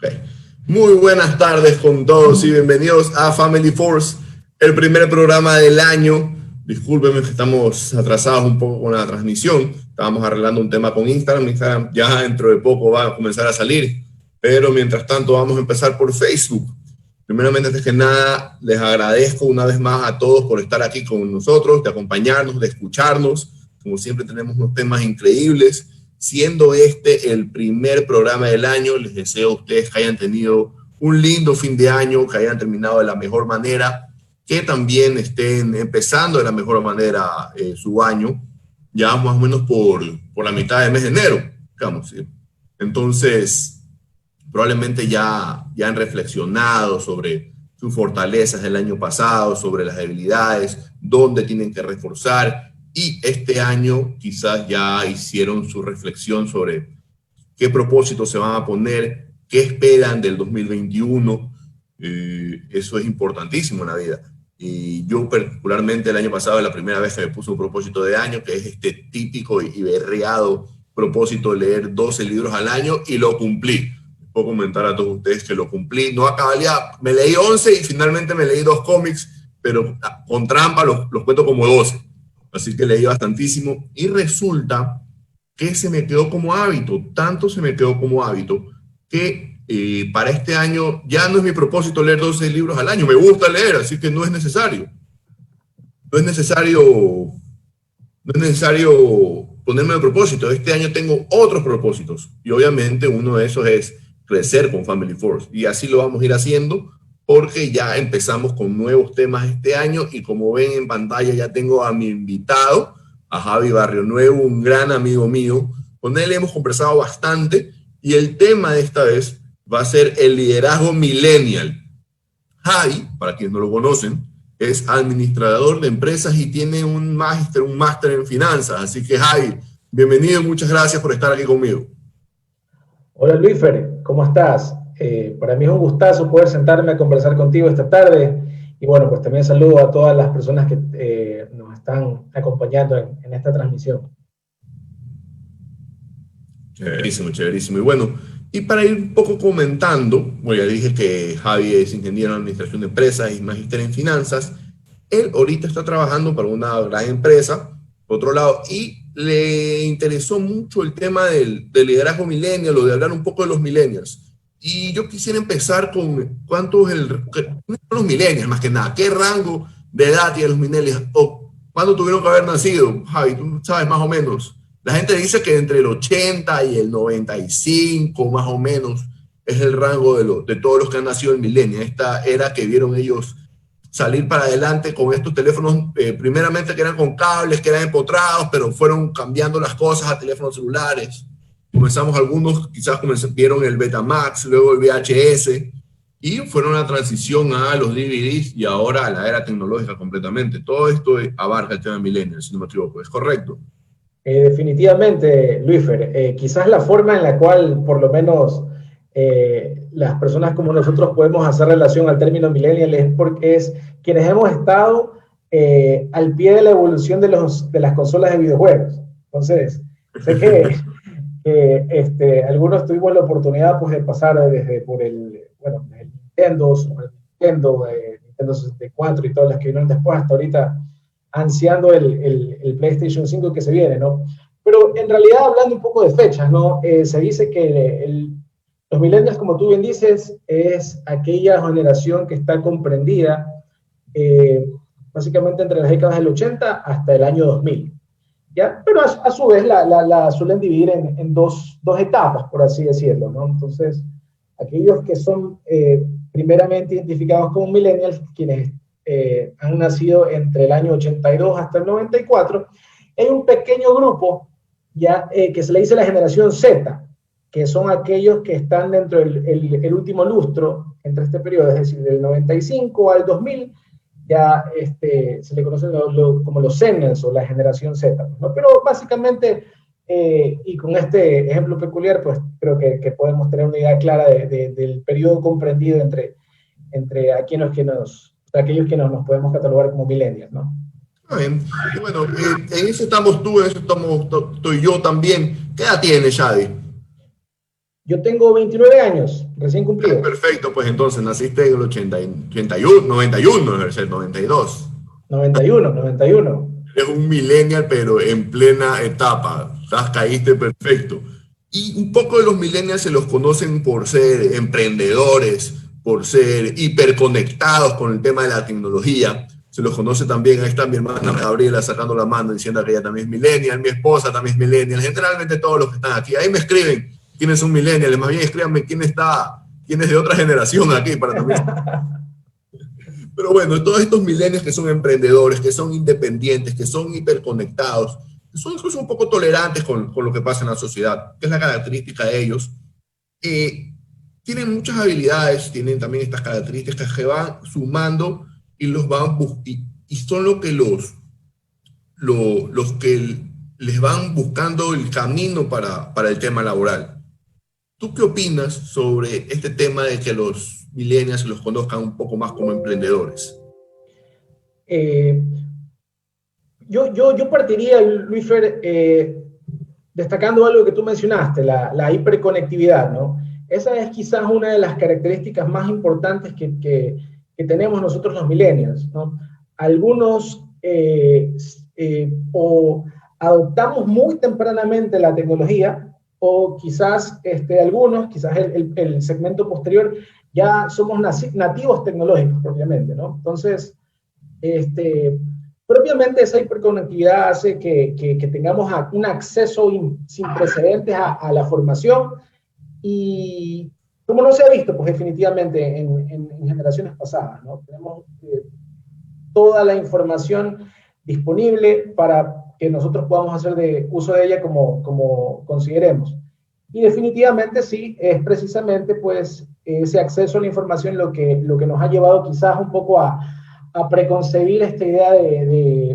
Okay. Muy buenas tardes con todos y bienvenidos a Family Force, el primer programa del año. Discúlpenme que estamos atrasados un poco con la transmisión. Estábamos arreglando un tema con Instagram. Instagram ya dentro de poco va a comenzar a salir. Pero mientras tanto vamos a empezar por Facebook. Primeramente, antes que nada, les agradezco una vez más a todos por estar aquí con nosotros, de acompañarnos, de escucharnos. Como siempre tenemos unos temas increíbles. Siendo este el primer programa del año, les deseo a ustedes que hayan tenido un lindo fin de año, que hayan terminado de la mejor manera, que también estén empezando de la mejor manera su año, ya más o menos por la mitad del mes de enero, digamos, ¿sí? Entonces, probablemente ya han reflexionado sobre sus fortalezas del año pasado, sobre las debilidades, dónde tienen que reforzar. Y este año quizás ya hicieron su reflexión sobre qué propósitos se van a poner, qué esperan del 2021. Eso es importantísimo en la vida. Y yo particularmente el año pasado, la primera vez que me puse un propósito de año, que es este típico y berreado propósito de leer 12 libros al año, y lo cumplí. Puedo comentar a todos ustedes que lo cumplí. No a cabalidad, me leí 11 y finalmente me leí 2 cómics, pero con trampa los cuento como 12. Así que leí bastantísimo y resulta que se me quedó como hábito, tanto se me quedó como hábito que para este año ya no es mi propósito leer 12 libros al año, me gusta leer, así que no es necesario. No es necesario, no es necesario ponerme de propósito. Este año tengo otros propósitos y obviamente uno de esos es crecer con Family Force y así lo vamos a ir haciendo porque ya empezamos con nuevos temas este año y como ven en pantalla ya tengo a mi invitado, a Javi Barrio Nuevo, un gran amigo mío. Con él hemos conversado bastante y el tema de esta vez va a ser el liderazgo millennial. Javi, para quienes no lo conocen, es administrador de empresas y tiene un máster en finanzas. Así que Javi, bienvenido y muchas gracias por estar aquí conmigo. Hola Luisfer, ¿cómo estás? Para mí es un gustazo poder sentarme a conversar contigo esta tarde y bueno, pues también saludo a todas las personas que nos están acompañando en esta transmisión. Chéverísimo, chéverísimo. Y bueno, y para ir un poco comentando, bueno, ya dije que Javi es ingeniero en administración de empresas y magíster en finanzas. Él ahorita está trabajando para una gran empresa, por otro lado, y le interesó mucho el tema del liderazgo millennial o de hablar un poco de los millennials. Y yo quisiera empezar con cuántos son los millennials, más que nada, qué rango de edad tienen los millennials o cuándo tuvieron que haber nacido. Javi, tú sabes más o menos. La gente dice que entre el 80 y el 95, más o menos, es el rango de todos los que han nacido en millennial, esta era que vieron ellos salir para adelante con estos teléfonos, primeramente que eran con cables, que eran empotrados, pero fueron cambiando las cosas a teléfonos celulares. Comenzamos algunos, quizás vieron el Betamax, luego el VHS, y fueron una transición a los DVDs y ahora a la era tecnológica completamente. Todo esto abarca el tema millennial, si no me equivoco, ¿es correcto? Definitivamente, Luisfer, quizás la forma en la cual por lo menos las personas como nosotros podemos hacer relación al término millennial es porque es quienes hemos estado al pie de la evolución de las consolas de videojuegos. Entonces, sé que algunos tuvimos la oportunidad pues, de pasar desde por el Nintendo, Super Nintendo, Nintendo 64 y todas las que vinieron después hasta ahorita ansiando el PlayStation 5 que se viene, ¿no? Pero en realidad, hablando un poco de fechas, ¿no? Se dice que los millennials, como tú bien dices, es aquella generación que está comprendida básicamente entre las décadas del 80 hasta el año 2000, ¿ya? Pero a su vez la suelen dividir en dos etapas, por así decirlo, ¿no? Entonces, aquellos que son primeramente identificados como millennials, quienes han nacido entre el año 82 hasta el 94, hay un pequeño grupo ya que se le dice la generación Z, que son aquellos que están dentro del último lustro entre este periodo, es decir, del 95 al 2000, ya se le conoce como los Zennials o la generación Z, ¿no? Pero básicamente, y con este ejemplo peculiar, pues creo que podemos tener una idea clara del periodo comprendido entre aquellos que nos podemos catalogar como millennials, ¿no? Bien. Y bueno, en eso estamos tú, en eso estoy yo también. ¿Qué edad tienes, Shadi? Yo tengo 29 años, recién cumplido. Perfecto, pues entonces naciste en el 81, 91, debe ser 92. 91, 91. Eres un millennial, pero en plena etapa. Caíste perfecto. Y un poco de los millennials se los conocen por ser emprendedores, por ser hiperconectados con el tema de la tecnología. Se los conoce también, ahí está mi hermana Gabriela sacando la mano diciendo que ella también es millennial, mi esposa también es millennial, generalmente todos los que están aquí. Ahí me escriben quiénes son millennials, más bien escríbanme quién es de otra generación aquí para también. Pero bueno, todos estos millennials que son emprendedores, que son independientes, que son hiperconectados, que son incluso un poco tolerantes con lo que pasa en la sociedad, que es la característica de ellos, tienen muchas habilidades, tienen también estas características que van sumando y y son lo que los que les van buscando el camino para el tema laboral. ¿Tú qué opinas sobre este tema de que los millennials se los conozcan un poco más como emprendedores? Yo partiría, Luis Fer, destacando algo que tú mencionaste, la hiperconectividad, ¿no? Esa es quizás una de las características más importantes que tenemos nosotros los millennials, ¿no? Algunos o adoptamos muy tempranamente la tecnología, o quizás algunos, quizás el segmento posterior, ya somos nativos tecnológicos propiamente, ¿no? Entonces, propiamente esa hiperconectividad hace que tengamos un acceso sin precedentes a la formación, y como no se ha visto, pues definitivamente en generaciones pasadas, ¿no? Tenemos toda la información disponible para que nosotros podamos hacer uso de ella como consideremos. Y definitivamente sí, es precisamente pues ese acceso a la información lo que nos ha llevado quizás un poco a preconcebir esta idea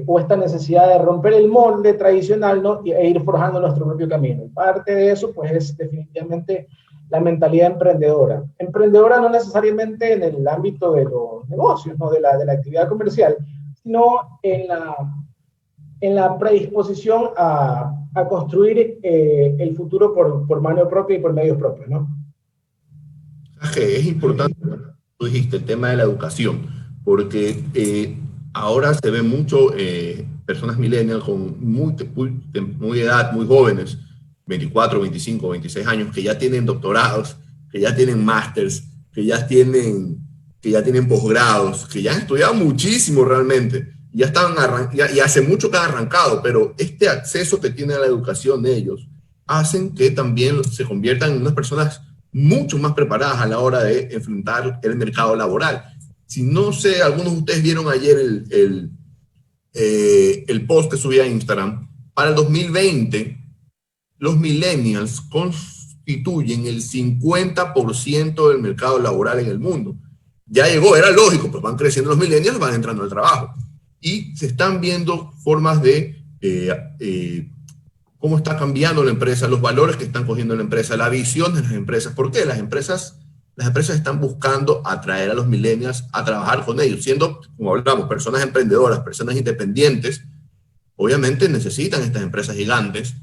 o esta necesidad de romper el molde tradicional, ¿no? E ir forjando nuestro propio camino. Y parte de eso pues es definitivamente la mentalidad emprendedora. Emprendedora no necesariamente en el ámbito de los negocios, ¿no? de la actividad comercial, sino en la predisposición a construir el futuro por mano propia y por medios propios, ¿no? Es importante, tú dijiste, el tema de la educación, porque ahora se ve mucho personas millennials con muy edad, muy jóvenes, 24, 25, 26 años, que ya tienen doctorados, que ya tienen másters, que ya tienen posgrados, que ya han estudiado muchísimo realmente, y hace mucho que han arrancado, pero este acceso que tienen a la educación de ellos hacen que también se conviertan en unas personas mucho más preparadas a la hora de enfrentar el mercado laboral. Si no sé, algunos de ustedes vieron ayer el post que subí a Instagram, para el 2020 los millennials constituyen el 50% del mercado laboral en el mundo. Ya llegó, era lógico, pues van creciendo los millennials, van entrando al trabajo. Y se están viendo formas de cómo está cambiando la empresa, los valores que están cogiendo la empresa, la visión de las empresas. ¿Por qué? Las empresas están buscando atraer a los millennials a trabajar con ellos, siendo, como hablamos, personas emprendedoras, personas independientes. Obviamente necesitan estas empresas gigantes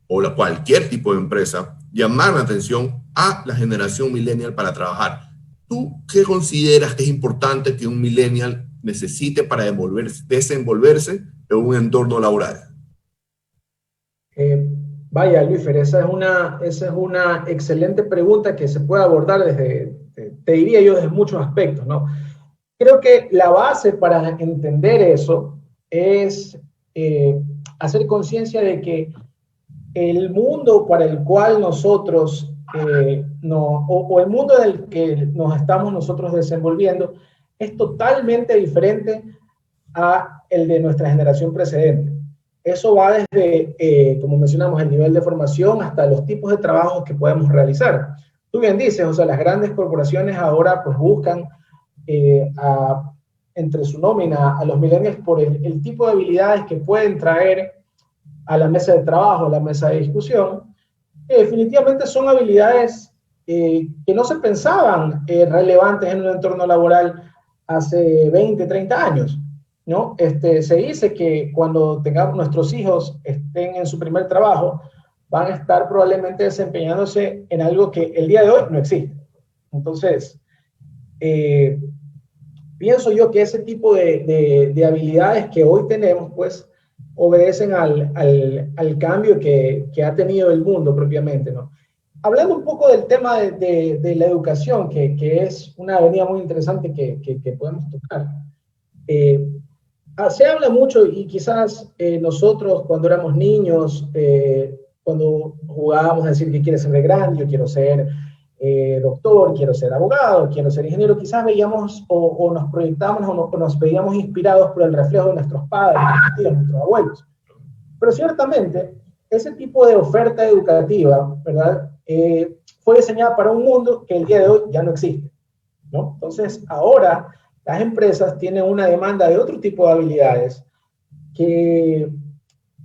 o cualquier tipo de empresa llamar la atención a la generación millennial para trabajar. ¿Tú qué consideras que es importante que un millennial necesite para desenvolverse en un entorno laboral? Vaya, Luifer, esa es una excelente pregunta que se puede abordar te diría yo, desde muchos aspectos, ¿no? Creo que la base para entender eso es hacer conciencia de que el mundo para el cual nosotros, o el mundo en el que nos estamos nosotros desenvolviendo, es totalmente diferente a el de nuestra generación precedente. Eso va desde, como mencionamos, el nivel de formación hasta los tipos de trabajos que podemos realizar. Tú bien dices, o sea, las grandes corporaciones ahora pues buscan entre su nómina a los millennials por el tipo de habilidades que pueden traer a la mesa de trabajo, a la mesa de discusión. Definitivamente son habilidades que no se pensaban relevantes en un entorno laboral hace 20, 30 años. ¿No? Se dice que cuando tengamos nuestros hijos estén en su primer trabajo, van a estar probablemente desempeñándose en algo que el día de hoy no existe. Entonces, pienso yo que ese tipo de habilidades que hoy tenemos, pues, obedecen al cambio que ha tenido el mundo propiamente, ¿no? Hablando un poco del tema de la educación, que es una avenida muy interesante que podemos tocar. Se habla mucho, y quizás nosotros cuando éramos niños, cuando jugábamos a decir que quieres ser de grande, yo quiero ser doctor, quiero ser abogado, quiero ser ingeniero, quizás veíamos o nos proyectábamos o nos veíamos inspirados por el reflejo de nuestros padres, nuestros tíos, nuestros abuelos. Pero ciertamente, ese tipo de oferta educativa, ¿verdad? Fue diseñada para un mundo que el día de hoy ya no existe, ¿no? Entonces, ahora las empresas tienen una demanda de otro tipo de habilidades que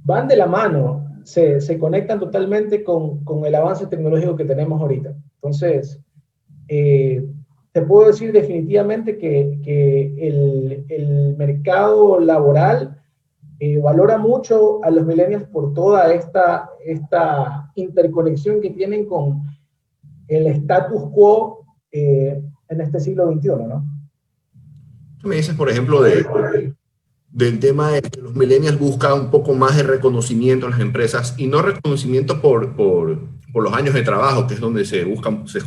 van de la mano, se conectan totalmente con el avance tecnológico que tenemos ahorita. Entonces, te puedo decir definitivamente que el mercado laboral valora mucho a los millennials por toda esta interconexión que tienen con el status quo en este siglo XXI, ¿no? Tú me dices, por ejemplo, del tema de que los millennials buscan un poco más de reconocimiento en las empresas, y no reconocimiento por los años de trabajo, que es donde se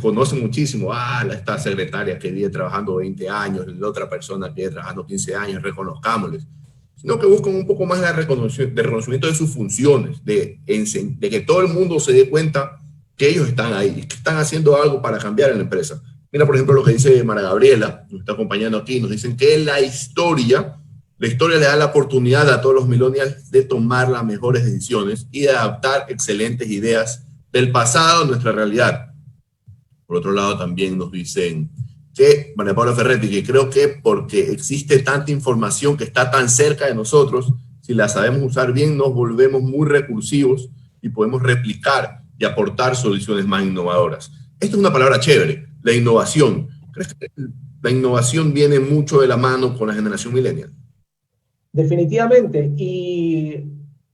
conoce muchísimo. Esta secretaria que viene trabajando 20 años, la otra persona que viene trabajando 15 años, reconozcámosles. Sino que buscan un poco más de reconocimiento de sus funciones, de que todo el mundo se dé cuenta que ellos están ahí, que están haciendo algo para cambiar en la empresa. Mira, por ejemplo, lo que dice Mara Gabriela, nos está acompañando aquí, nos dicen que la historia le da la oportunidad a todos los millennials de tomar las mejores decisiones y de adaptar excelentes ideas del pasado a nuestra realidad. Por otro lado, también nos dicen que, María Paula Ferretti, que creo que porque existe tanta información que está tan cerca de nosotros, si la sabemos usar bien, nos volvemos muy recursivos y podemos replicar y aportar soluciones más innovadoras. Esta es una palabra chévere, la innovación. ¿Crees que la innovación viene mucho de la mano con la generación millennial? Definitivamente, y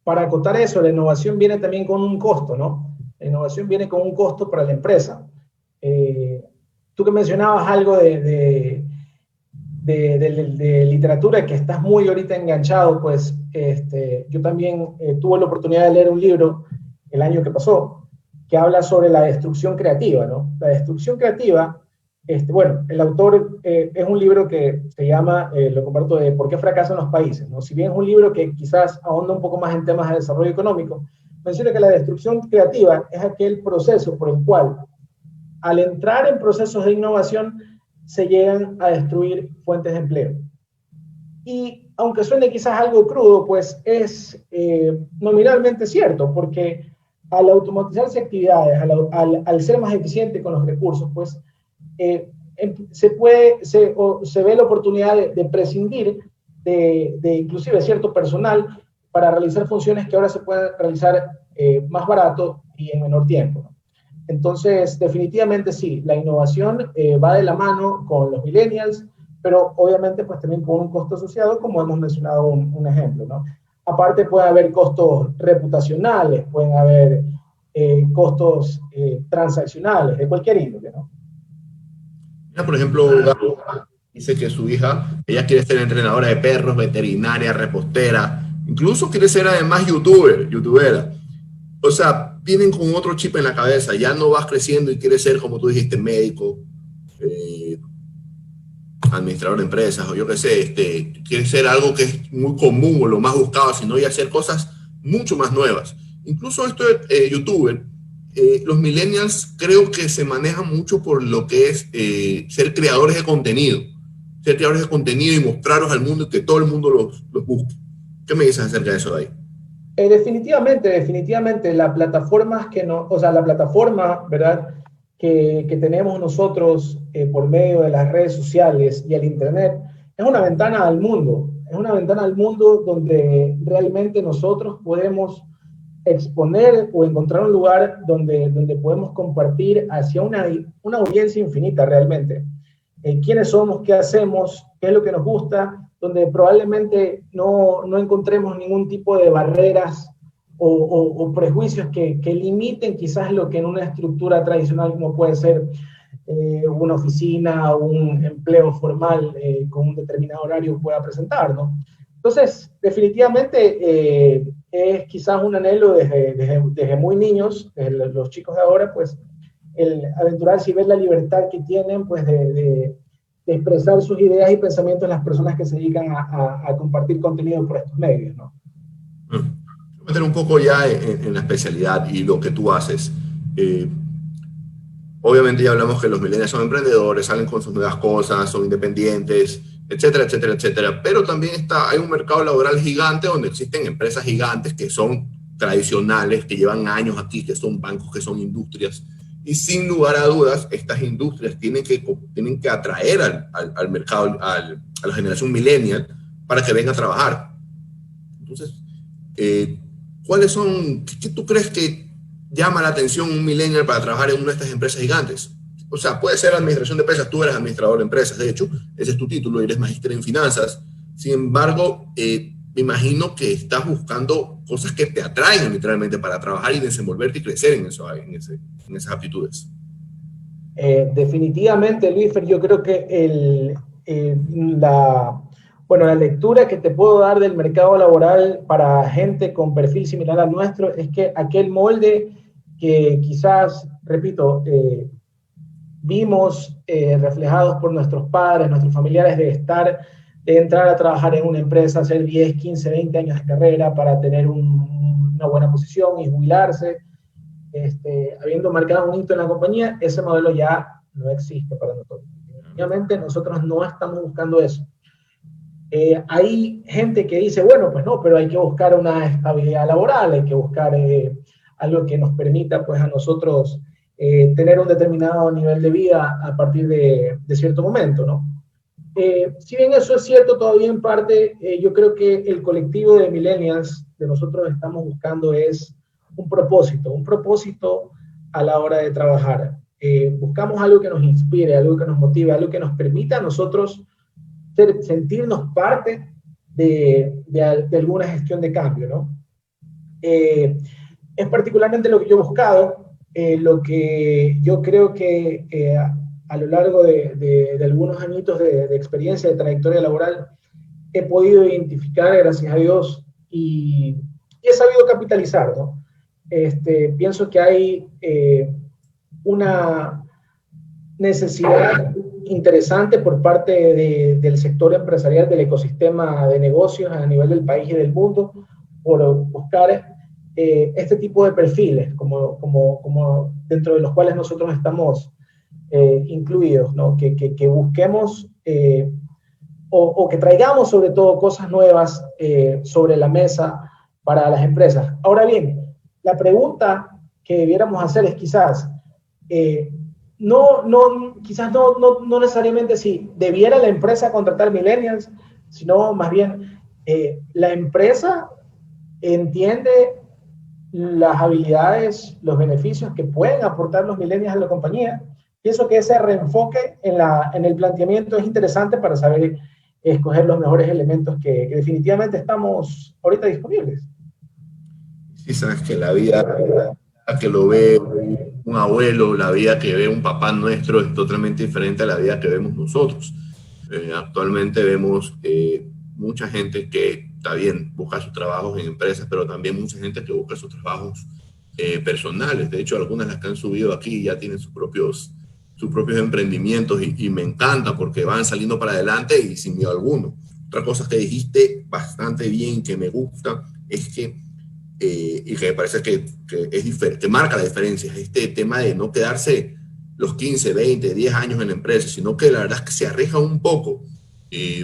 para acotar eso, la innovación viene también con un costo, ¿no? La innovación viene con un costo para la empresa. Tú que mencionabas algo de literatura, que estás muy ahorita enganchado, pues yo también tuve la oportunidad de leer un libro el año que pasó, que habla sobre la destrucción creativa, ¿no? La destrucción creativa, bueno, el autor es un libro que se llama, lo comparto, de ¿Por qué fracasan los países?, ¿no? Si bien es un libro que quizás ahonda un poco más en temas de desarrollo económico, menciona que la destrucción creativa es aquel proceso por el cual, al entrar en procesos de innovación, se llegan a destruir fuentes de empleo. Y aunque suene quizás algo crudo, pues es nominalmente cierto, porque al automatizarse actividades, al ser más eficiente con los recursos, pues se ve la oportunidad de prescindir de inclusive cierto personal para realizar funciones que ahora se pueden realizar más barato y en menor tiempo, ¿no? Entonces, definitivamente sí, la innovación va de la mano con los millennials, pero obviamente pues también con un costo asociado, como hemos mencionado un ejemplo, ¿no? Aparte puede haber costos reputacionales, pueden haber costos transaccionales, de cualquier índole, ¿no? Mira, por ejemplo, Gabo dice que su hija, ella quiere ser entrenadora de perros, veterinaria, repostera, incluso quiere ser además youtubera. O sea, vienen con otro chip en la cabeza, ya no vas creciendo y quieres ser, como tú dijiste, médico, administrador de empresas, o yo qué sé, quieres ser algo que es muy común o lo más buscado, sino ya hacer cosas mucho más nuevas. Incluso esto de youtuber, los millennials creo que se manejan mucho por lo que es ser creadores de contenido y mostrarlos al mundo y que todo el mundo los busque. ¿Qué me dices acerca de eso de ahí? Definitivamente, la plataforma, ¿verdad?, que tenemos nosotros por medio de las redes sociales y el internet, es una ventana al mundo, donde realmente nosotros podemos exponer o encontrar un lugar donde podemos compartir hacia una audiencia infinita realmente. Quiénes somos, qué hacemos, qué es lo que nos gusta, donde probablemente no encontremos ningún tipo de barreras o prejuicios que limiten quizás lo que en una estructura tradicional como puede ser una oficina o un empleo formal con un determinado horario pueda presentar, ¿no? Entonces, definitivamente es quizás un anhelo desde muy niños, desde los chicos de ahora, pues el aventurarse y ver la libertad que tienen, pues de expresar sus ideas y pensamientos las personas que se dedican a compartir contenido por estos medios, ¿no? Quiero meter un poco ya en la especialidad y lo que tú haces. Obviamente ya hablamos que los millennials son emprendedores, salen con sus nuevas cosas, son independientes, etcétera, etcétera, etcétera. Pero también hay un mercado laboral gigante donde existen empresas gigantes que son tradicionales, que llevan años aquí, que son bancos, que son industrias. Y sin lugar a dudas, estas industrias tienen que atraer al mercado, a la generación millennial para que venga a trabajar. Entonces, ¿cuáles son, qué tú crees que llama la atención un millennial para trabajar en una de estas empresas gigantes? O sea, puede ser administración de empresas, tú eres administrador de empresas, de hecho, ese es tu título, eres magíster en finanzas. Sin embargo, me imagino que estás buscando cosas que te atraen literalmente para trabajar y desenvolverte y crecer en esas aptitudes. Definitivamente, Luis, yo creo que la lectura que te puedo dar del mercado laboral para gente con perfil similar al nuestro es que aquel molde que quizás, repito, vimos reflejados por nuestros padres, nuestros familiares, de entrar a trabajar en una empresa, hacer 10, 15, 20 años de carrera para tener una buena posición y jubilarse, habiendo marcado un hito en la compañía, ese modelo ya no existe para nosotros. Obviamente nosotros no estamos buscando eso. Hay gente que dice, bueno, pues no, pero hay que buscar una estabilidad laboral, hay que buscar algo que nos permita pues a nosotros tener un determinado nivel de vida a partir de cierto momento, ¿no? Si bien eso es cierto todavía en parte, yo creo que el colectivo de millennials de nosotros estamos buscando es un propósito a la hora de trabajar. Buscamos algo que nos inspire, algo que nos motive, algo que nos permita a nosotros sentirnos parte de alguna gestión de cambio, ¿no? Es particularmente lo que yo he buscado, lo que yo creo que a lo largo de algunos añitos de experiencia, de trayectoria laboral, he podido identificar, gracias a Dios, y he sabido capitalizar, ¿no? Pienso que hay una necesidad interesante por parte del sector empresarial, del ecosistema de negocios a nivel del país y del mundo, por buscar este tipo de perfiles, como dentro de los cuales nosotros estamos incluidos, ¿no? Que busquemos o que traigamos sobre todo cosas nuevas sobre la mesa para las empresas. Ahora bien, la pregunta que debiéramos hacer es quizás, quizás no necesariamente si debiera la empresa contratar millennials, sino más bien la empresa entiende las habilidades, los beneficios que pueden aportar los millennials a la compañía. Pienso que ese reenfoque en el planteamiento es interesante para saber escoger los mejores elementos que definitivamente estamos ahorita disponibles. Sí, sabes que la vida que lo ve un abuelo, la vida que ve un papá nuestro es totalmente diferente a la vida que vemos nosotros. Actualmente vemos mucha gente que está bien, busca sus trabajos en empresas, pero también mucha gente que busca sus trabajos personales. De hecho, algunas de las que han subido aquí ya tienen sus propios emprendimientos y me encanta porque van saliendo para adelante y sin miedo alguno. Otra cosa que dijiste bastante bien, que me gusta, es que y que me parece que es diferente, que marca la diferencia, este tema de no quedarse los 15, 20, 10 años en la empresa, sino que la verdad es que se arriesgan un poco,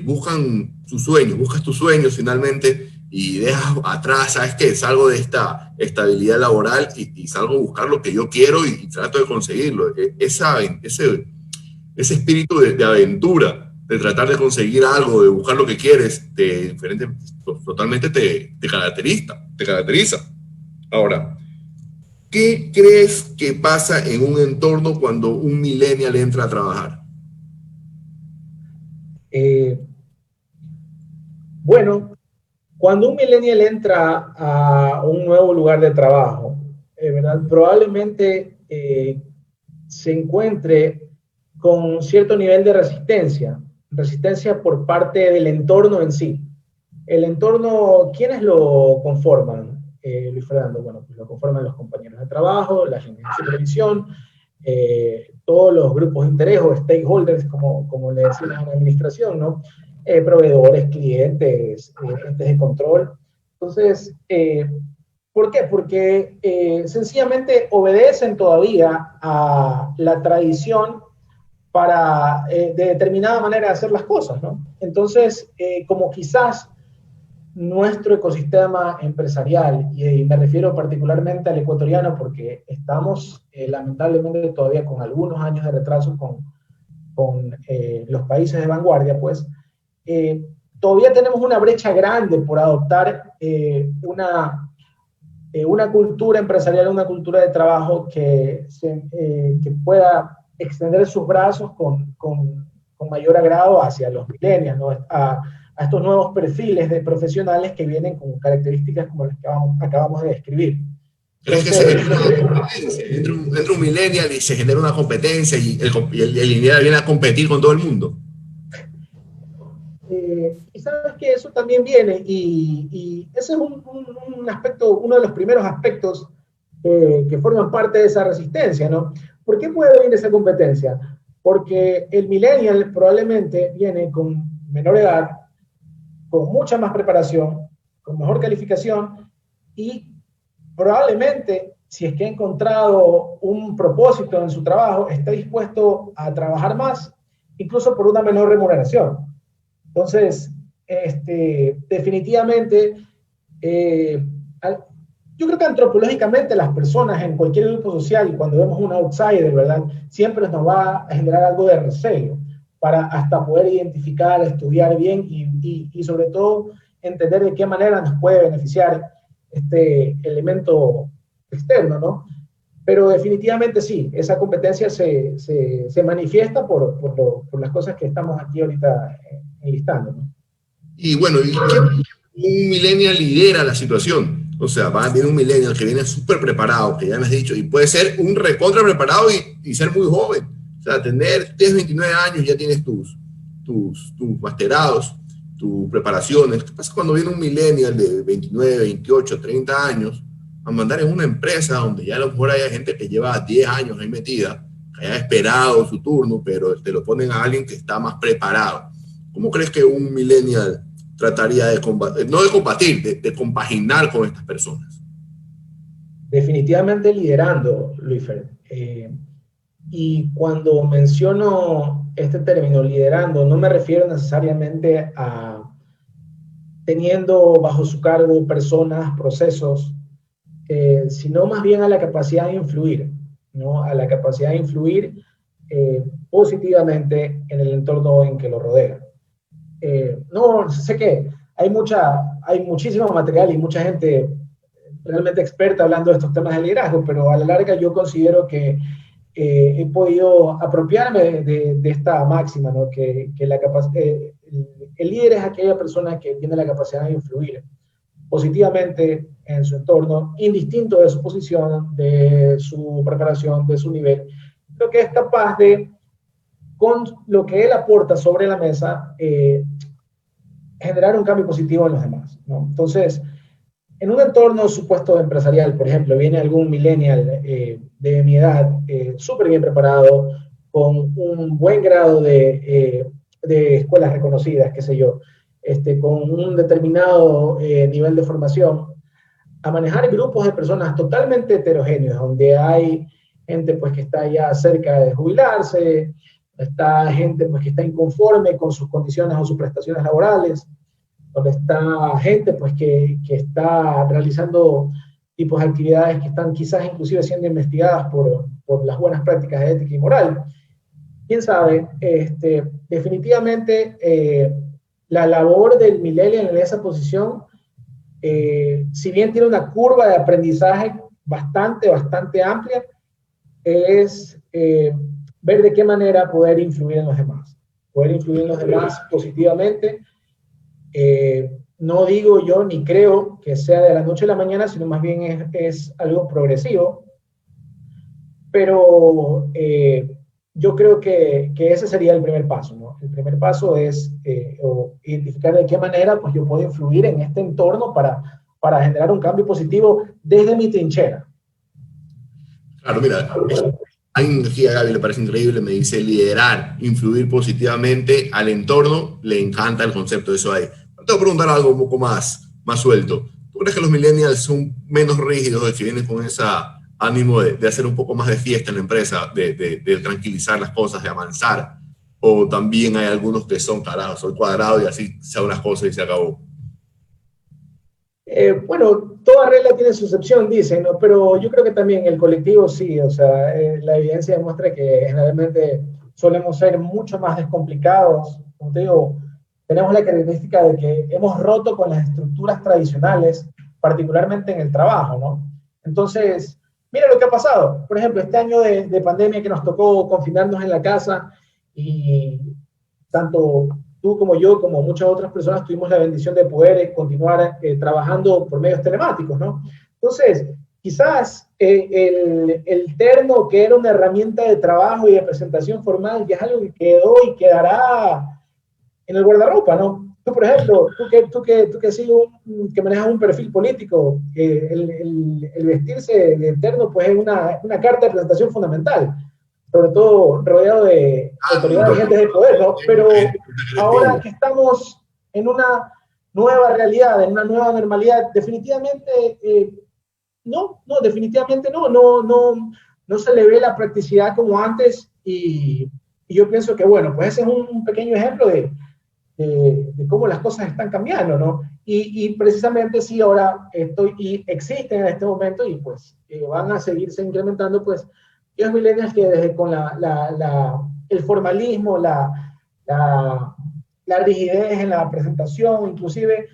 buscan sus sueños, buscas tus sueños finalmente y dejas atrás, ¿sabes qué? Salgo de esta estabilidad laboral y salgo a buscar lo que yo quiero y trato de conseguirlo. Ese espíritu de aventura, de tratar de conseguir algo, de buscar lo que quieres, totalmente te caracteriza. Ahora, ¿qué crees que pasa en un entorno cuando un millennial entra a trabajar? Bueno, cuando un millennial entra a un nuevo lugar de trabajo, ¿verdad? Probablemente se encuentre con cierto nivel de resistencia por parte del entorno en sí. El entorno, ¿quiénes lo conforman, Luis Fernando? Bueno, pues lo conforman los compañeros de trabajo, la gente de supervisión, todos los grupos de interés o stakeholders, como le decimos en la administración, ¿no? Proveedores, clientes, entes de control. Entonces, ¿por qué? Porque sencillamente obedecen todavía a la tradición de determinada manera de hacer las cosas, ¿no? Entonces, como quizás nuestro ecosistema empresarial, y me refiero particularmente al ecuatoriano porque estamos lamentablemente todavía con algunos años de retraso con los países de vanguardia, pues todavía tenemos una brecha grande por adoptar una cultura empresarial, una cultura de trabajo que pueda extender sus brazos con mayor agrado hacia los millennials, ¿no? A estos nuevos perfiles de profesionales que vienen con características como las que acabamos de describir. ¿Crees que se genera una competencia? Entra un millennial y se genera una competencia y el millennial viene a competir con todo el mundo. Y sabes que eso también viene, y ese es un aspecto, uno de los primeros aspectos que forman parte de esa resistencia, ¿no? ¿Por qué puede venir esa competencia? Porque el millennial probablemente viene con menor edad, con mucha más preparación, con mejor calificación, y probablemente, si es que ha encontrado un propósito en su trabajo, está dispuesto a trabajar más, incluso por una menor remuneración. Entonces, definitivamente, yo creo que antropológicamente las personas en cualquier grupo social, cuando vemos un outsider, ¿verdad? Siempre nos va a generar algo de recelo para hasta poder identificar, estudiar bien y sobre todo entender de qué manera nos puede beneficiar este elemento externo, ¿no? Pero definitivamente sí, esa competencia se manifiesta por las cosas que estamos aquí ahorita enlistando, ¿no? Y bueno, ¿y qué un millennial lidera la situación? O sea, viene un millennial que viene súper preparado, que ya me has dicho, y puede ser un recontra preparado y ser muy joven. O sea, tienes 29 años, ya tienes tus masterados, tus preparaciones. ¿Qué pasa cuando viene un millennial de 29, 28, 30 años a mandar en una empresa donde ya a lo mejor hay gente que lleva 10 años ahí metida, que haya esperado su turno, pero te lo ponen a alguien que está más preparado? ¿Cómo crees que un millennial trataría de combatir, no de combatir, de compaginar con estas personas? Definitivamente liderando, Luisfer. Y cuando menciono este término, liderando, no me refiero necesariamente a teniendo bajo su cargo personas, procesos, sino más bien a la capacidad de influir, ¿no? A la capacidad de influir positivamente en el entorno en que lo rodea. No, sé que hay muchísimo material y mucha gente realmente experta hablando de estos temas de liderazgo, pero a la larga yo considero que he podido apropiarme de esta máxima, ¿no? Que el líder es aquella persona que tiene la capacidad de influir positivamente en su entorno, indistinto de su posición, de su preparación, de su nivel. Creo que es capaz de, con lo que él aporta sobre la mesa, generar un cambio positivo en los demás, ¿no? Entonces, en un entorno supuesto empresarial, por ejemplo, viene algún millennial de mi edad, súper bien preparado, con un buen grado de escuelas reconocidas, qué sé yo, con un determinado nivel de formación, a manejar grupos de personas totalmente heterogéneos, donde hay gente pues, que está ya cerca de jubilarse, está gente pues, que está inconforme con sus condiciones o sus prestaciones laborales, donde está gente pues, que está realizando tipos de actividades que están quizás inclusive siendo investigadas por las buenas prácticas de ética y moral. Quién sabe, definitivamente la labor del millennial en esa posición, si bien tiene una curva de aprendizaje bastante amplia, es ver de qué manera poder influir en los demás positivamente, no digo yo ni creo que sea de la noche a la mañana, sino más bien es algo progresivo, pero yo creo que ese sería el primer paso, ¿no? El primer paso es identificar de qué manera pues, yo puedo influir en este entorno para generar un cambio positivo desde mi trinchera. Claro, mira, alguien aquí a Gaby le parece increíble, me dice liderar, influir positivamente al entorno, le encanta el concepto de eso ahí. Te voy a preguntar algo un poco más suelto. ¿Tú crees que los millennials son menos rígidos, que vienen con ese ánimo de hacer un poco más de fiesta en la empresa, de tranquilizar las cosas, de avanzar? ¿O también hay algunos que son carados, soy cuadrado y así se hagan las cosas y se acabó? Bueno, toda regla tiene su excepción, dicen, ¿no? Pero yo creo que también el colectivo sí, o sea, la evidencia demuestra que generalmente solemos ser mucho más descomplicados. Como te digo, tenemos la característica de que hemos roto con las estructuras tradicionales, particularmente en el trabajo, ¿no? Entonces, mira lo que ha pasado. Por ejemplo, este año de pandemia que nos tocó confinarnos en la casa y tanto tú como yo, como muchas otras personas, tuvimos la bendición de poder continuar trabajando por medios telemáticos, ¿no? Entonces, quizás el terno, que era una herramienta de trabajo y de presentación formal, ya es algo que quedó y quedará en el guardarropa, ¿no? Tú, por ejemplo, tú que, que manejas un perfil político, el vestirse de terno, pues es una carta de presentación fundamental, sobre todo rodeado de autoridades y gentes de poder, ¿no? Pero ahora que estamos en una nueva realidad, en una nueva normalidad, definitivamente definitivamente no se le ve la practicidad como antes y yo pienso que, bueno, pues ese es un pequeño ejemplo de cómo las cosas están cambiando, ¿no? Y precisamente sí, ahora y existen en este momento y pues van a seguirse incrementando, pues, los millennials que desde con el formalismo, la, la rigidez en la presentación, inclusive,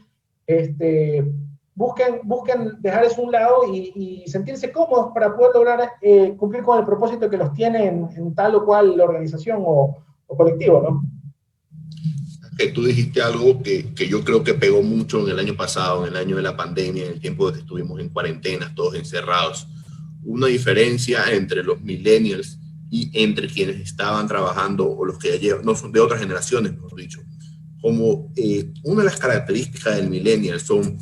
busquen dejar eso a un lado y sentirse cómodos para poder lograr cumplir con el propósito que los tiene en tal o cual organización o colectivo, ¿no? Que tú dijiste algo que yo creo que pegó mucho en el año pasado, en el año de la pandemia, en el tiempo de que estuvimos en cuarentena, todos encerrados. Una diferencia entre los millennials y entre quienes estaban trabajando o los que ya llevan, no son de otras generaciones, mejor dicho. Como una de las características del millennial son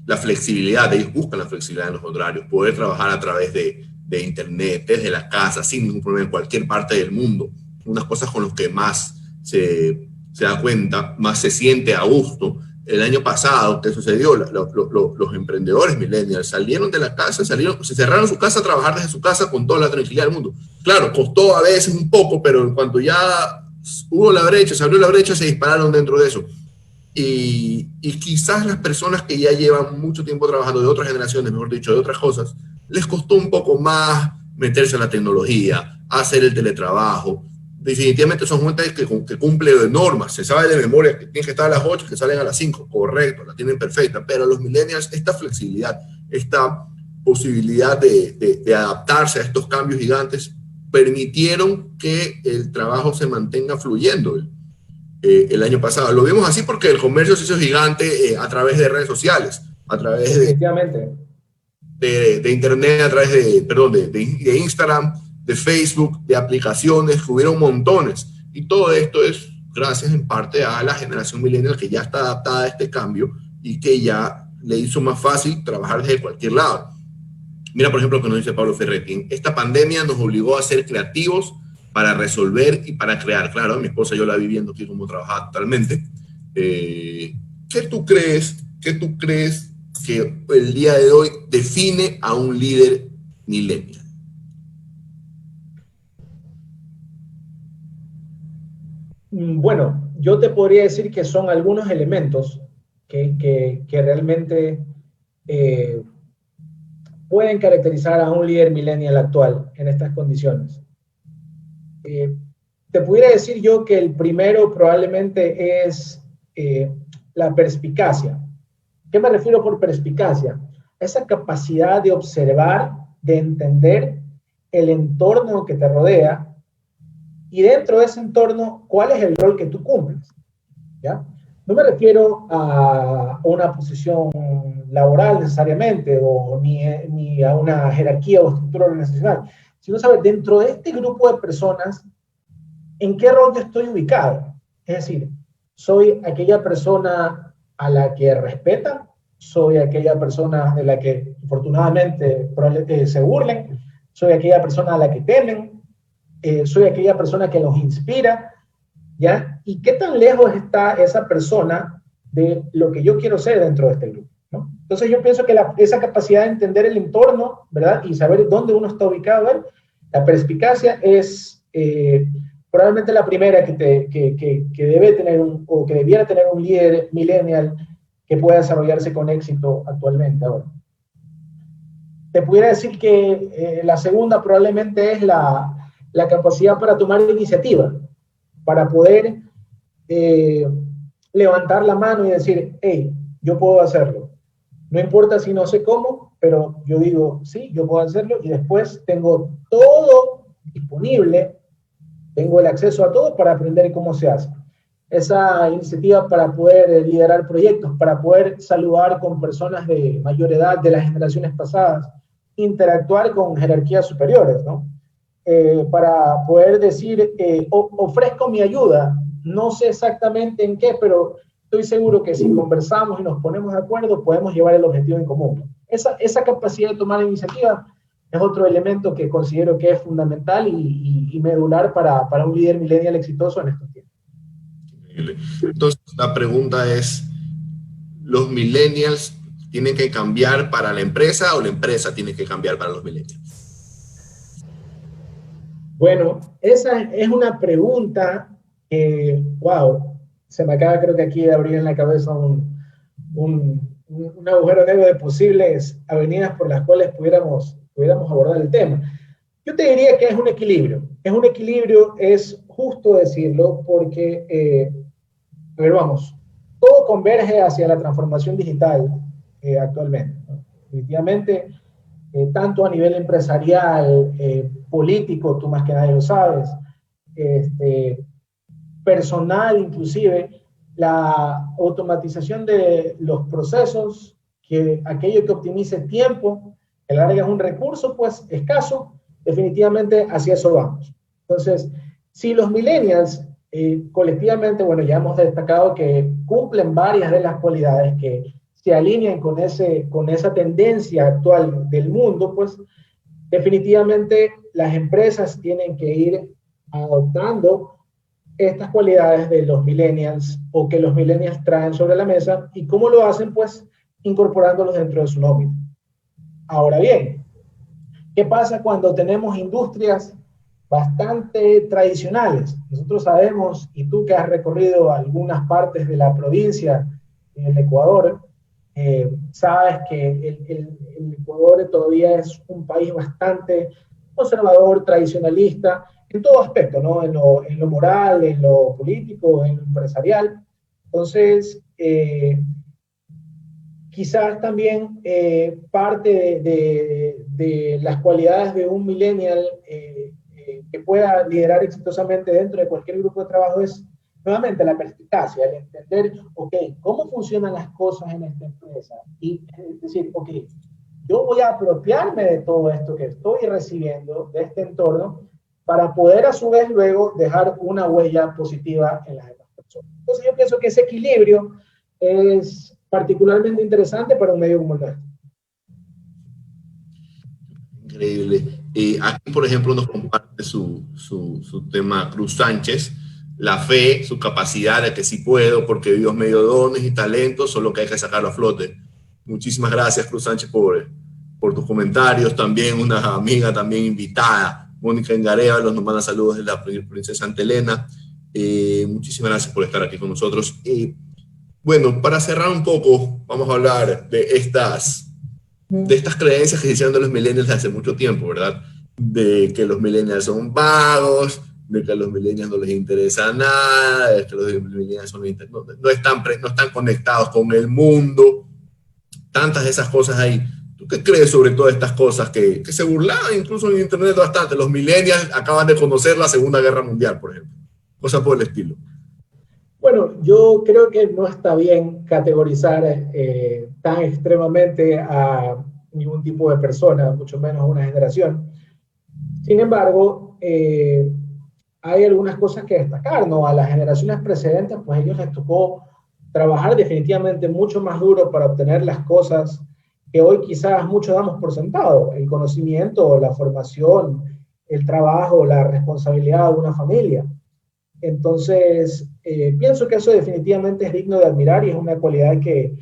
la flexibilidad, ellos buscan la flexibilidad en los horarios, poder trabajar a través de internet, desde la casa, sin ningún problema, en cualquier parte del mundo. Unas cosas con las que más se da cuenta, más se siente a gusto. El año pasado, ¿qué sucedió? Los emprendedores millennials salieron de la casa, se cerraron su casa a trabajar desde su casa con toda la tranquilidad del mundo. Claro, costó a veces un poco, pero en cuanto ya hubo la brecha, se abrió la brecha, se dispararon dentro de eso. Y quizás las personas que ya llevan mucho tiempo trabajando de otras generaciones, mejor dicho, de otras cosas, les costó un poco más meterse a la tecnología, hacer el teletrabajo. Definitivamente son gente que cumple de normas, se sabe de memoria que tienen que estar a las 8, que salen a las 5, correcto, la tienen perfecta, pero los millennials, esta flexibilidad, esta posibilidad de adaptarse a estos cambios gigantes, permitieron que el trabajo se mantenga fluyendo el año pasado. Lo vimos así porque el comercio se hizo gigante a través de redes sociales, a través definitivamente de internet, a través de Instagram, de Facebook, de aplicaciones, que hubieron montones. Y todo esto es gracias en parte a la generación millennial que ya está adaptada a este cambio y que ya le hizo más fácil trabajar desde cualquier lado. Mira, por ejemplo, lo que nos dice Pablo Ferretti. Esta pandemia nos obligó a ser creativos para resolver y para crear. Claro, mi esposa yo la vi viendo aquí cómo trabajaba totalmente. ¿Qué tú crees que el día de hoy define a un líder millennial? Bueno, yo te podría decir que son algunos elementos que realmente eh, pueden caracterizar a un líder millennial actual en estas condiciones. Eh, Te pudiera decir yo que el primero probablemente es la perspicacia. ¿Qué me refiero por perspicacia? Esa capacidad de observar, de entender el entorno que te rodea y dentro de ese entorno, ¿cuál es el rol que tú cumples? ¿Ya? no me refiero a una posición laboral necesariamente, o ni a una jerarquía o estructura organizacional, sino saber dentro de este grupo de personas en qué rol yo estoy ubicado. Es decir, soy aquella persona a la que respetan, soy aquella persona de la que afortunadamente probablemente se burlen, soy aquella persona a la que temen, soy aquella persona que los inspira, ¿ya? ¿Y qué tan lejos está esa persona de lo que yo quiero ser dentro de este grupo, ¿no? Entonces yo pienso que esa capacidad de entender el entorno, ¿verdad? Y saber dónde uno está ubicado, la perspicacia es probablemente la primera que debe tener o que debiera tener un líder millennial que pueda desarrollarse con éxito actualmente ahora. Te pudiera decir que la segunda probablemente es la capacidad para tomar iniciativa, para poder levantar la mano y decir, hey, yo puedo hacerlo. No importa si no sé cómo, pero yo digo, sí, yo puedo hacerlo, y después tengo todo disponible, tengo el acceso a todo para aprender cómo se hace. Esa iniciativa para poder liderar proyectos, para poder saludar con personas de mayor edad, de las generaciones pasadas, interactuar con jerarquías superiores, ¿no? Para poder decir, ofrezco mi ayuda, no sé exactamente en qué, pero estoy seguro que si conversamos y nos ponemos de acuerdo, podemos llevar el objetivo en común. Esa capacidad de tomar iniciativa es otro elemento que considero que es fundamental y medular para un líder millennial exitoso en estos tiempos. Entonces, la pregunta es, ¿los millennials tienen que cambiar para la empresa o la empresa tiene que cambiar para los millennials? Bueno, esa es una pregunta que, wow, se me acaba creo que aquí de abrir en la cabeza un agujero negro de posibles avenidas por las cuales pudiéramos abordar el tema. Yo te diría que es un equilibrio, es justo decirlo, porque, a ver, vamos, todo converge hacia la transformación digital actualmente, ¿no? Definitivamente, tanto a nivel empresarial, político, tú más que nadie lo sabes, personal inclusive, la automatización de los procesos, aquello que optimice tiempo, que la larga es un recurso pues escaso, definitivamente hacia eso vamos. Entonces, si los millennials colectivamente, bueno, ya hemos destacado que cumplen varias de las cualidades que se alinean con esa tendencia actual del mundo, pues definitivamente las empresas tienen que ir adoptando estas cualidades de los millennials o que los millennials traen sobre la mesa. ¿Y cómo lo hacen? Pues incorporándolos dentro de su nómina. Ahora bien, ¿qué pasa cuando tenemos industrias bastante tradicionales? Nosotros sabemos, y tú que has recorrido algunas partes de la provincia en el Ecuador, sabes que el Ecuador todavía es un país bastante conservador, tradicionalista, en todo aspecto, ¿no? En lo moral, en lo político, en lo empresarial. Entonces, quizás también parte de las cualidades de un millennial que pueda liderar exitosamente dentro de cualquier grupo de trabajo es nuevamente la perspicacia, el entender, ok, cómo funcionan las cosas en esta empresa, y decir, ok, yo voy a apropiarme de todo esto que estoy recibiendo, de este entorno, para poder a su vez luego dejar una huella positiva en las demás personas. Entonces yo pienso que ese equilibrio es particularmente interesante para un medio como el nuestro. Increíble. Aquí, por ejemplo, nos comparte su tema Cruz Sánchez, la fe, su capacidad de que sí puedo, porque Dios me dio dones y talentos, solo que hay que sacarlo a flote. Muchísimas gracias, Cruz Sánchez, por tus comentarios. También una amiga también invitada, Mónica Engareva, nos manda saludos de la princesa Santa Elena. Muchísimas gracias por estar aquí con nosotros. Bueno, para cerrar un poco, vamos a hablar de estas creencias que se hicieron de los millennials hace mucho tiempo, ¿verdad? De que los millennials son vagos, de que a los millennials no les interesa nada, de que los millennials no están conectados con el mundo, tantas de esas cosas ahí. ¿Tú qué crees sobre todas estas cosas que se burlaban incluso en internet bastante? Los millennials acaban de conocer la Segunda Guerra Mundial, por ejemplo, cosas por el estilo. Bueno, yo creo que no está bien categorizar tan extremadamente a ningún tipo de persona, mucho menos a una generación. Sin embargo, hay algunas cosas que destacar, ¿no? A las generaciones precedentes, pues a ellos les tocó trabajar definitivamente mucho más duro para obtener las cosas que hoy quizás muchos damos por sentado, el conocimiento, la formación, el trabajo, la responsabilidad de una familia. Entonces, pienso que eso definitivamente es digno de admirar y es una cualidad que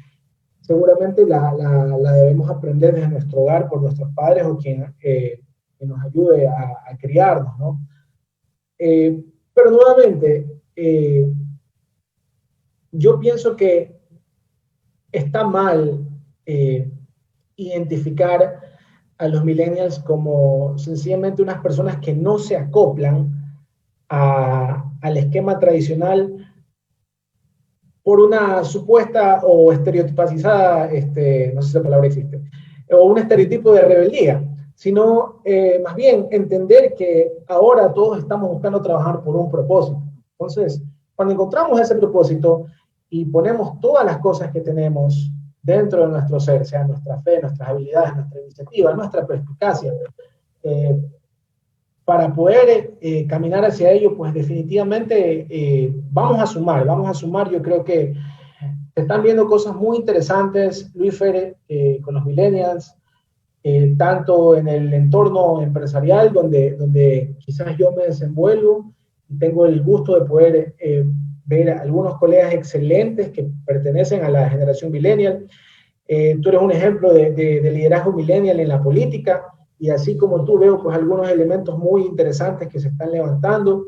seguramente la debemos aprender desde nuestro hogar por nuestros padres o quien nos ayude a criarnos, ¿no? Pero nuevamente, yo pienso que está mal identificar a los millennials como sencillamente unas personas que no se acoplan al esquema tradicional por una supuesta o estereotipizada, no sé si esa palabra existe, o un estereotipo de rebeldía, sino más bien entender que ahora todos estamos buscando trabajar por un propósito. Entonces, cuando encontramos ese propósito y ponemos todas las cosas que tenemos dentro de nuestro ser, sea nuestra fe, nuestras habilidades, nuestra iniciativa, nuestra perspicacia, eh, para poder caminar hacia ello, pues definitivamente vamos a sumar, yo creo que se están viendo cosas muy interesantes, Luis Fer, con los millennials, tanto en el entorno empresarial, donde quizás yo me desenvuelvo, y tengo el gusto de poder ver a algunos colegas excelentes que pertenecen a la generación millennial. Tú eres un ejemplo de liderazgo millennial en la política, y así como tú veo pues algunos elementos muy interesantes que se están levantando,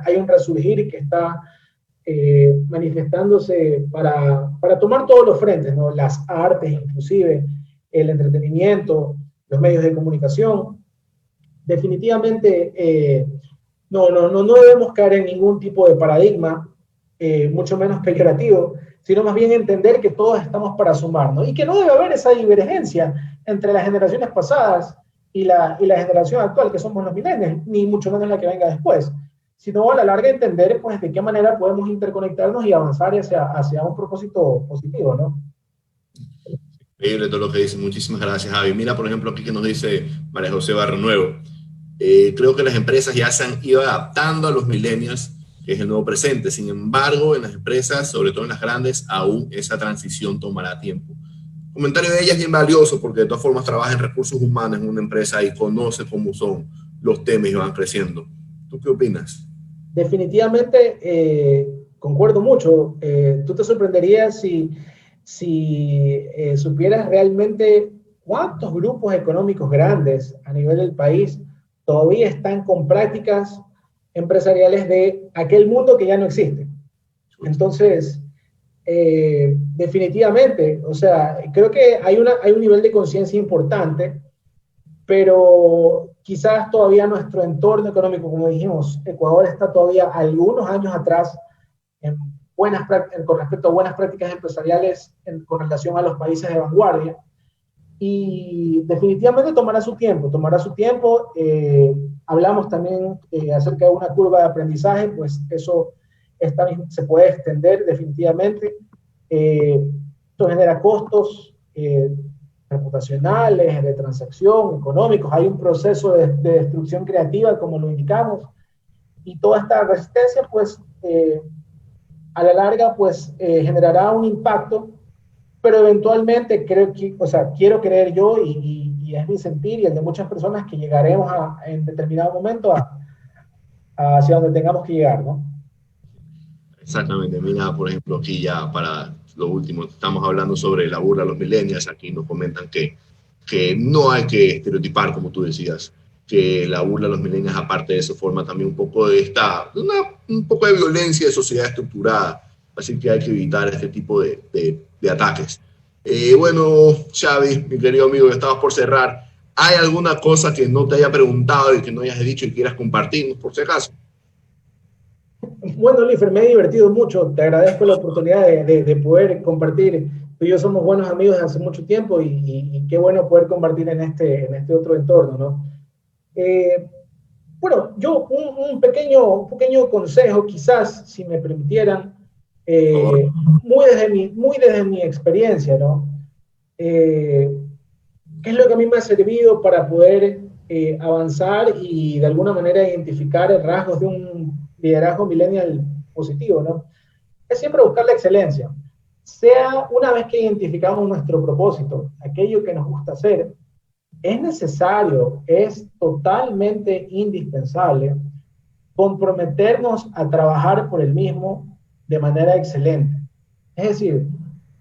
hay un resurgir que está manifestándose para tomar todos los frentes, ¿no? Las artes inclusive, el entretenimiento, los medios de comunicación. Definitivamente no debemos caer en ningún tipo de paradigma, mucho menos peyorativo, sino más bien entender que todos estamos para sumar, ¿no? Y que no debe haber esa divergencia entre las generaciones pasadas y la generación actual, que somos los millennials, ni mucho menos la que venga después, sino a la larga entender pues de qué manera podemos interconectarnos y avanzar hacia un propósito positivo, ¿no? Increíble todo lo que dice. Muchísimas gracias, Javi. Mira, por ejemplo, aquí que nos dice María José Barrenuevo. Creo que las empresas ya se han ido adaptando a los millennials, que es el nuevo presente. Sin embargo, en las empresas, sobre todo en las grandes, aún esa transición tomará tiempo. El comentario de ella es bien valioso porque de todas formas trabaja en recursos humanos en una empresa y conoce cómo son los temas y van creciendo. ¿Tú qué opinas? Definitivamente concuerdo mucho. Tú te sorprenderías si supieras realmente cuántos grupos económicos grandes a nivel del país todavía están con prácticas empresariales de aquel mundo que ya no existe. Entonces, definitivamente, o sea, creo que hay un nivel de conciencia importante, pero quizás todavía nuestro entorno económico, como dijimos, Ecuador está todavía algunos años atrás en con respecto a buenas prácticas empresariales con relación a los países de vanguardia. Y definitivamente tomará su tiempo. Hablamos también acerca de una curva de aprendizaje, pues eso se puede extender definitivamente. Esto genera costos reputacionales, de transacción, económicos. Hay un proceso de destrucción creativa, como lo indicamos, y toda esta resistencia, pues, a la larga, pues, generará un impacto, pero eventualmente quiero creer yo, y es mi sentir y el de muchas personas, que llegaremos en determinado momento hacia donde tengamos que llegar, ¿no? Exactamente. Mira, por ejemplo, aquí ya para lo último, estamos hablando sobre la burla a los millennials. Aquí nos comentan que no hay que estereotipar, como tú decías, que la burla a los millennials, aparte de eso, forma también un poco un poco de violencia de sociedad estructurada. Así que hay que evitar este tipo de ataques. Bueno, Xavi, mi querido amigo, estamos por cerrar. ¿Hay alguna cosa que no te haya preguntado y que no hayas dicho y quieras compartirnos, por si acaso? Bueno, Lifer, me he divertido mucho. Te agradezco la oportunidad de poder compartir. Tú y yo somos buenos amigos desde hace mucho tiempo y qué bueno poder compartir en este otro entorno, ¿no? Bueno, yo un pequeño consejo, quizás, si me permitieran, Por favor. muy desde mi experiencia, ¿no? Eh, ¿Qué es lo que a mí me ha servido para poder avanzar y de alguna manera identificar rasgos de un liderazgo millennial positivo, ¿no? Es siempre buscar la excelencia. Sea una vez que identificamos nuestro propósito, aquello que nos gusta hacer, es necesario, es totalmente indispensable comprometernos a trabajar por el mismo de manera excelente. Es decir,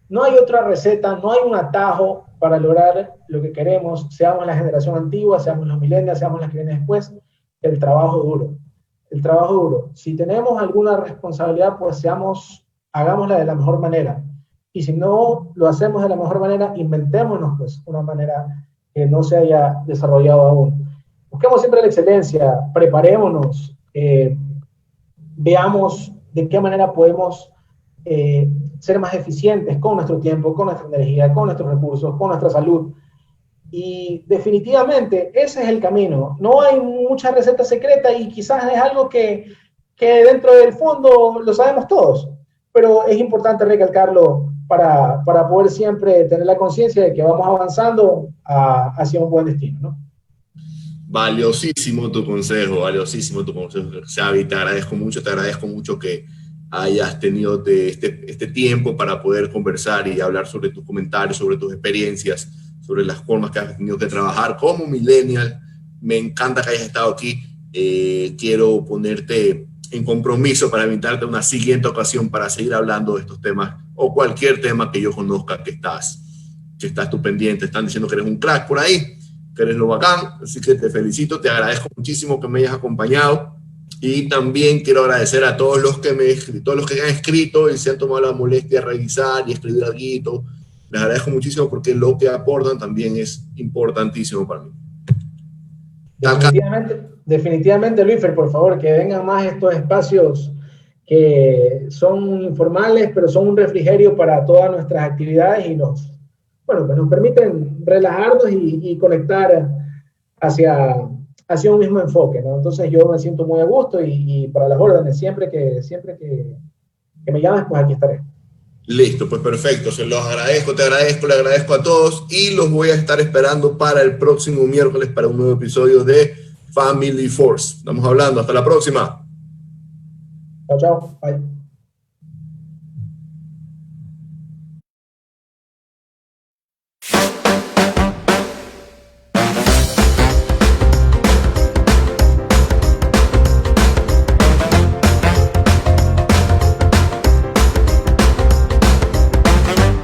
no hay otra receta, no hay un atajo para lograr lo que queremos, seamos la generación antigua, seamos los millennials, seamos las que vienen después, el trabajo duro. El trabajo duro. Si tenemos alguna responsabilidad, pues hagámosla de la mejor manera. Y si no lo hacemos de la mejor manera, inventémonos pues una manera que no se haya desarrollado aún. Busquemos siempre la excelencia, preparémonos, veamos de qué manera podemos ser más eficientes con nuestro tiempo, con nuestra energía, con nuestros recursos, con nuestra salud. Y definitivamente ese es el camino. No hay mucha receta secreta y quizás es algo que dentro del fondo lo sabemos todos, pero es importante recalcarlo para poder siempre tener la conciencia de que vamos avanzando hacia un buen destino, ¿no? Valiosísimo valiosísimo tu consejo, Xavi. Te agradezco mucho que hayas tenido este tiempo para poder conversar y hablar sobre tus comentarios, sobre tus experiencias, sobre las formas que has tenido que trabajar como millennial. Me encanta que hayas estado aquí. Quiero ponerte en compromiso para invitarte a una siguiente ocasión para seguir hablando de estos temas o cualquier tema que yo conozca que estás tú pendiente. Están diciendo que eres un crack por ahí, que eres lo bacán, así que te felicito, te agradezco muchísimo que me hayas acompañado y también quiero agradecer a todos los que han escrito y se han tomado la molestia de revisar y escribir algo. Les agradezco muchísimo porque lo que aportan también es importantísimo para mí. Definitivamente, Luis, por favor, que vengan más estos espacios que son informales, pero son un refrigerio para todas nuestras actividades y pues nos permiten relajarnos y conectar hacia un mismo enfoque, ¿no? Entonces yo me siento muy a gusto y para las órdenes, siempre que me llames, pues aquí estaré. Listo, pues perfecto, se los agradezco, le agradezco a todos y los voy a estar esperando para el próximo miércoles para un nuevo episodio de Family Force. Estamos hablando, hasta la próxima. Chao, chao, bye.